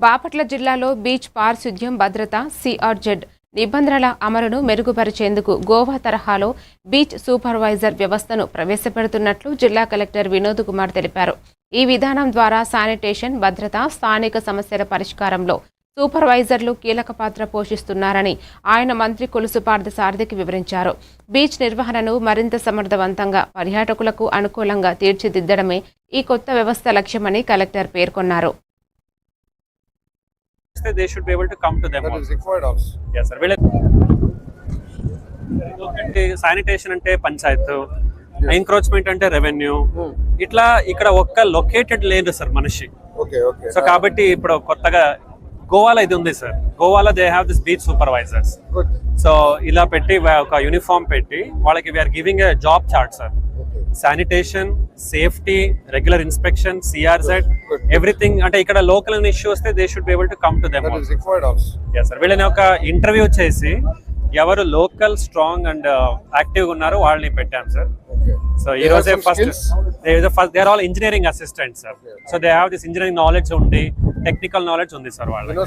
బాపట్ల జిల్లాలో బీచ్ పారిశుధ్యం భద్రత సిఆర్జెడ్ నిబంధనల అమలును మెరుగుపరిచేందుకు గోవా తరహాలో బీచ్ సూపర్వైజర్ వ్యవస్థను ప్రవేశపెడుతున్నట్లు జిల్లా కలెక్టర్ వినోద్ కుమార్ తెలిపారు. ఈ విధానం ద్వారా శానిటేషన్, భద్రత, స్థానిక సమస్యల పరిష్కారంలో సూపర్వైజర్లు కీలక పాత్ర పోషిస్తున్నారని ఆయన మంత్రి కొలుసు పార్థసారథికి వివరించారు. బీచ్ నిర్వహణను మరింత సమర్థవంతంగా, పర్యాటకులకు అనుకూలంగా తీర్చిదిద్దడమే ఈ కొత్త వ్యవస్థ లక్ష్యమని కలెక్టర్ పేర్కొన్నారు. They should be able to come to them. That is required also. Yes, sir. Sanitation అంటే పంచాయత్, ఎంక్రోచ్మెంట్ అంటే రెవెన్యూ, ఇట్లా ఇక్కడ ఒక్క లొకేటెడ్ లేదు సార్ మనిషి. సో కాబట్టి ఇప్పుడు కొత్తగా గోవాలో ఇది ఉంది సార్. గోవాలో they have this beach supervisors. So ఇలా పెట్టి ఒక యూనిఫామ్ పెట్టి వాళ్ళకి we are giving a job chart sir. Sanitation, safety, regular inspection, CRZ, everything. అంటే ఇక్కడ లోకల్ ఇష్యూ వస్తే they should be able to come to them. yes sir. వీళ్ళని ఒక ఇంటర్వ్యూ చేసి ఎవరు లోకల్ స్ట్రాంగ్ అండ్ యాక్టివ్ ఉన్నారో వాళ్ళని పెట్టాం సార్. సో ఈ రోజే first they are all engineering assistants sir. So they have this engineering knowledge ఉంది, టెక్నికల్ నాలెడ్జ్ ఉంది సార్ వాళ్ళకి.